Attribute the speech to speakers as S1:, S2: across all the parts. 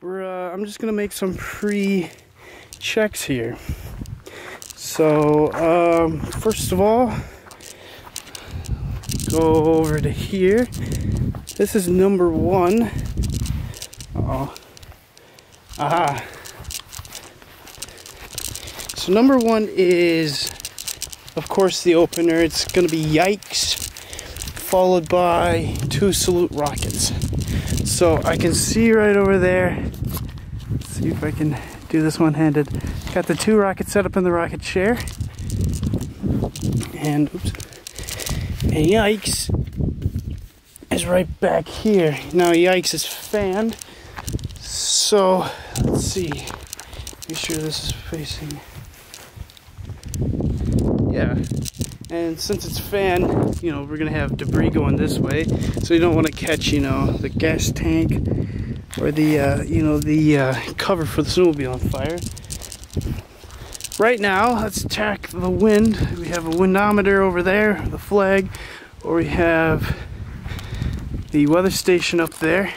S1: I'm just gonna make some pre-checks here. So first of all, go over to here. This is number 1. Uh-oh. Aha. So number 1 is, of course, the opener. It's gonna be Yikes, followed by 2 salute rockets. So I can see right over there. Let's see if I can do this one-handed. Got the 2 rockets set up in the rocket chair. And oops. And Yikes is right back here. Now Yikes is fanned. So let's see. Make sure this is facing. Yeah. And since it's fanned, you know, we're gonna have debris going this way, so you don't want to catch, you know, the gas tank or the, you know, the cover for the snowmobile on fire. Right now, let's check the wind. We have a windometer over there, the flag, or we have the weather station up there.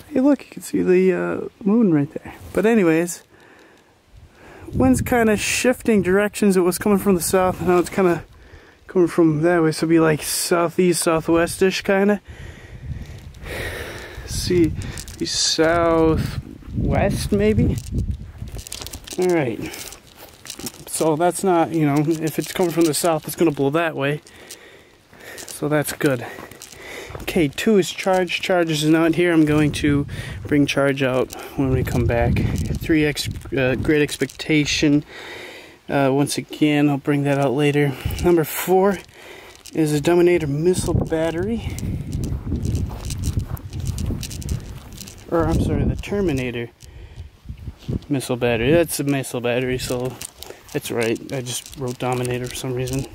S1: Hey, look, you can see the moon right there. But anyways. Wind's kind of shifting directions. It was coming from the south, and now it's kind of coming from that way, so it'll be like southeast, southwest-ish kind of. See, be southwest maybe. All right. So that's not, you know, if it's coming from the south, it's gonna blow that way. So that's good. Okay, 2 is charge. Charge is not here. I'm going to bring charge out when we come back. 3X, Great Expectation. Once again, I'll bring that out later. Number 4 is a Dominator missile battery. Or, I'm sorry, the Terminator missile battery. That's a missile battery, so that's right. I just wrote Dominator for some reason.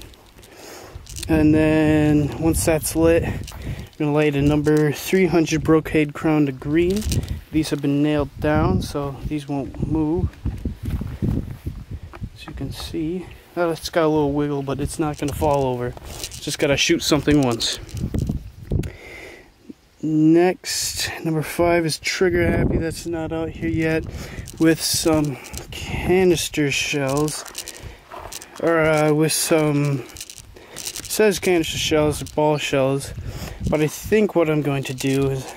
S1: And then, once that's lit, I'm going to light a number 300 brocade crown to green. These have been nailed down, so these won't move. As you can see, oh, it's got a little wiggle, but it's not going to fall over. Just got to shoot something once. Next, number 5 is Trigger Happy. That's not out here yet. With some canister shells. Or with some... It says canister shells or ball shells. But I think what I'm going to do is,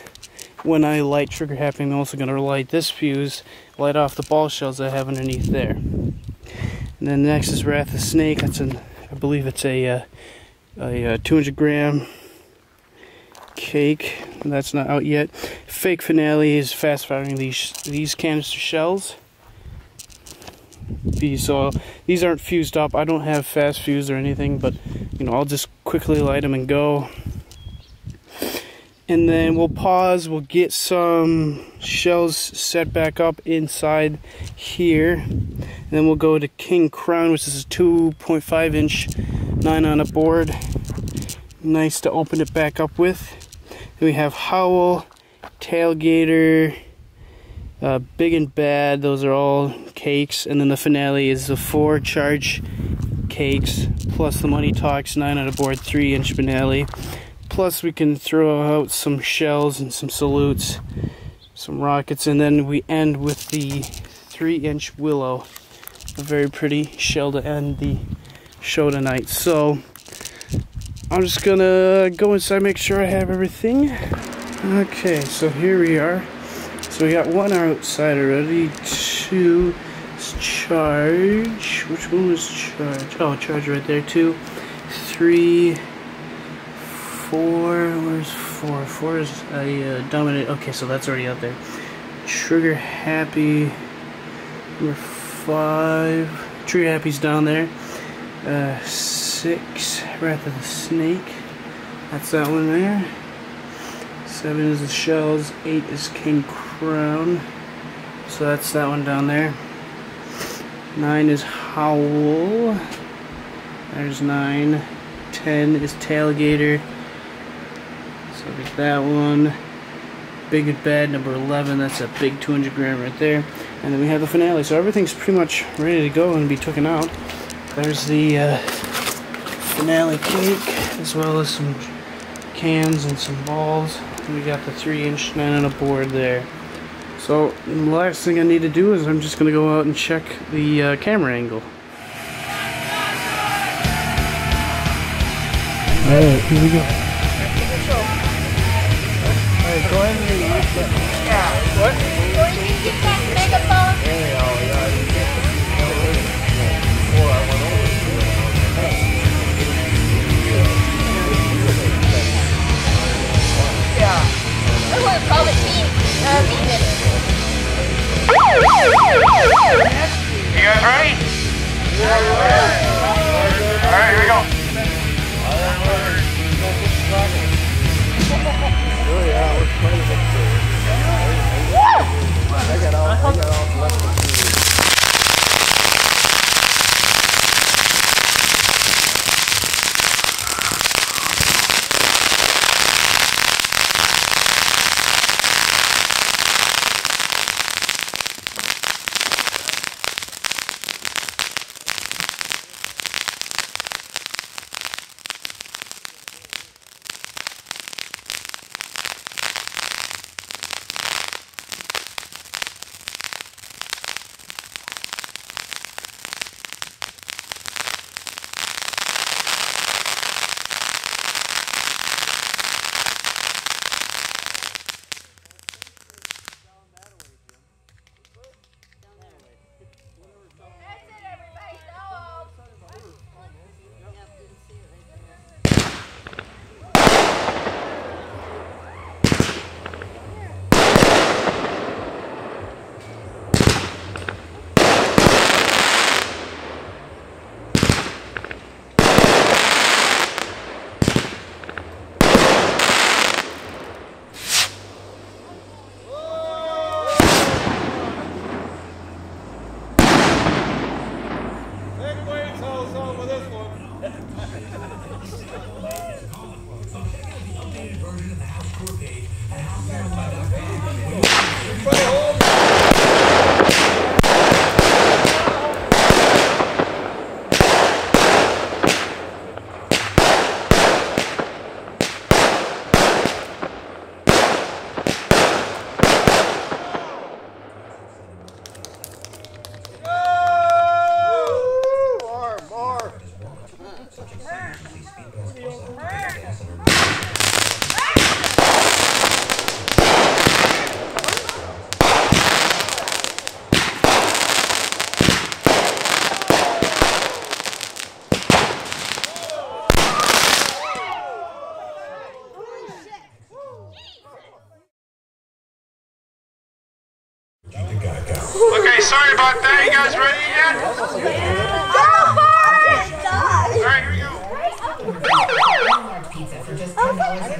S1: when I light Trigger Happy, I'm also going to light this fuse, light off the ball shells I have underneath there. And then next is Wrath of Snake. That's I believe it's a 200 gram cake. That's not out yet. Fake Finale is fast firing these canister shells. These aren't fused up. I don't have fast fuse or anything, but you know, I'll just quickly light them and go. And then we'll pause, we'll get some shells set back up inside here. And then we'll go to King Crown, which is a 2.5 inch 9-on board. Nice to open it back up with. Then we have Howl, Tailgater, Big and Bad, those are all cakes. And then the finale is the 4 charge cakes, plus the Money Talks 9-on board 3-inch finale. Plus we can throw out some shells and some salutes, some rockets, and then we end with the 3-inch Willow. A very pretty shell to end the show tonight. So I'm just gonna go inside, make sure I have everything. Okay, so here we are. So we got 1 outside already. 2 is charge. Which one was charge? Oh, charge right there. 2, 3, 4, where's 4? 4 is a Dominate. Okay, so that's already out there. Trigger Happy, number 5. Trigger Happy's down there. 6, Wrath of the Snake. That's that one there. 7 is the Shells. 8 is King Crown. So that's that one down there. 9 is Howl. There's 9. 10 is Tailgater. So there's that one. Big and Bad, number 11. That's a big 200 gram right there. And then we have the finale. So everything's pretty much ready to go and be taken out. There's the finale cake, as well as some cans and some balls. And we got the 3" 9" board there. So the last thing I need to do is I'm just going to go out and check the camera angle. Alright, here we go. Alright, go ahead and yeah. What?
S2: Or you can get that megaphone. Yeah. I want to call it Venus.
S3: You guys ready? Alright, here we go. Okay, sorry about that. You guys ready yet? Alright, here we go.
S2: Pizza for just $10 on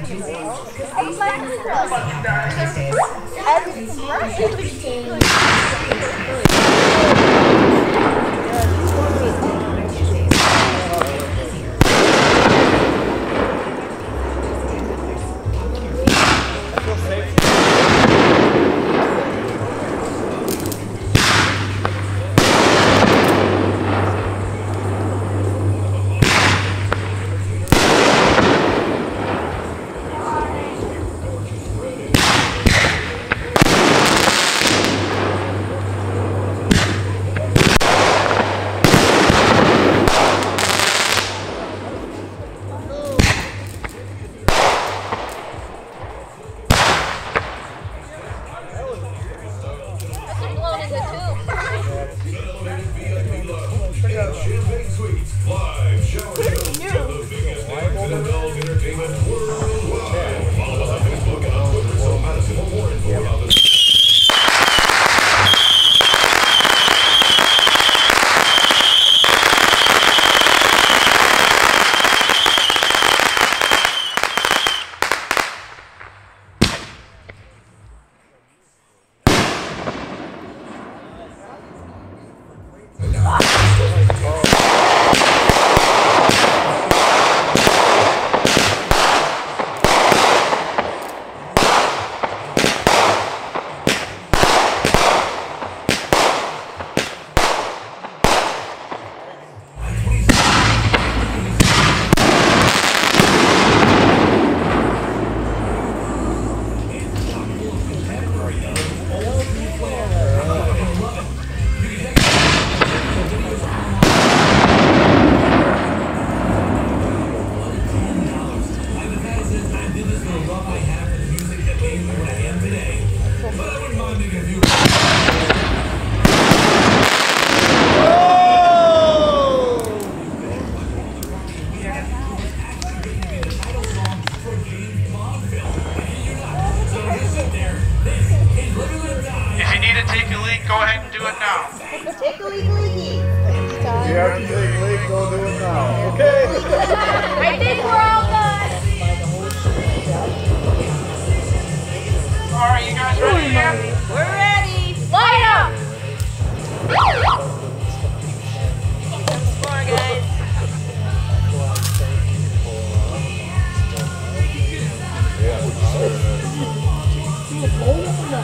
S3: If you need to take a leak, go ahead and do it now.
S2: Take a leaky.
S4: You have to take a leak, go do it now. Okay?
S2: I think we're all done.
S3: Alright, you guys ready yet?
S2: We're ready. Light up. Some more, guys.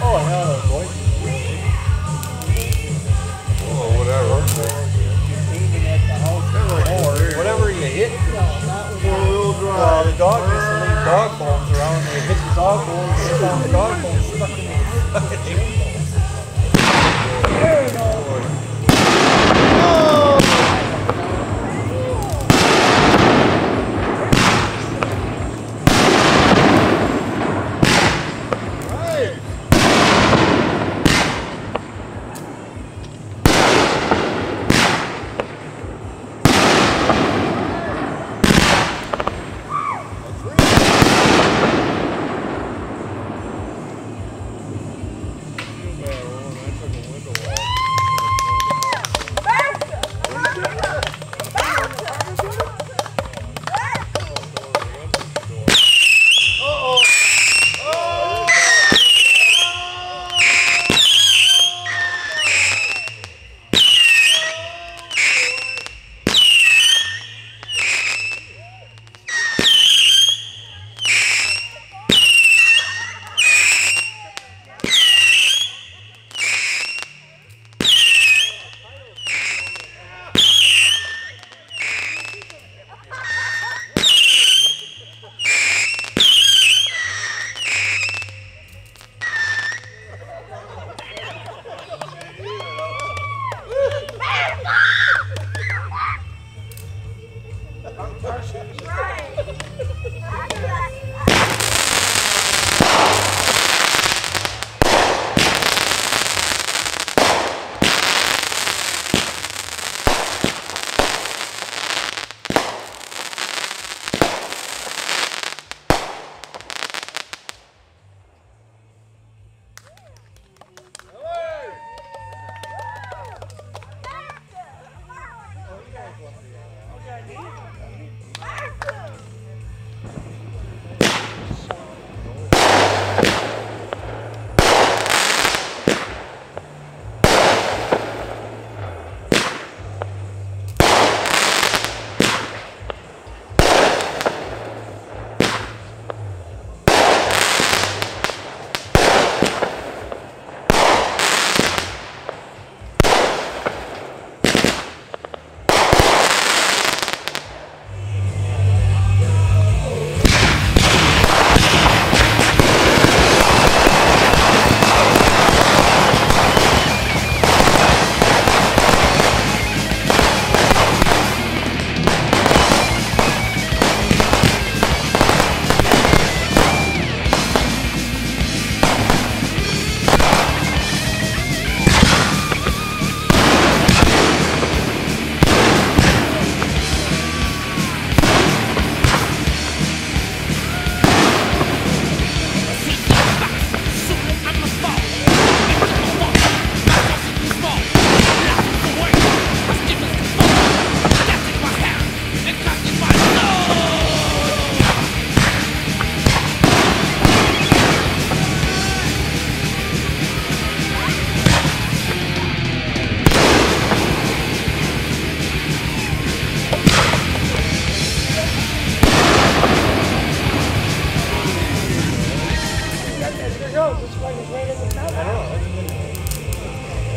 S4: Oh, hell, boy. Oh, whatever. Whatever you hit. Four-wheel drive. The dog gets to leave dog bones around. They hit the dog bones, they found the dog bones stuck in the fucking chain.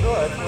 S4: Go ahead.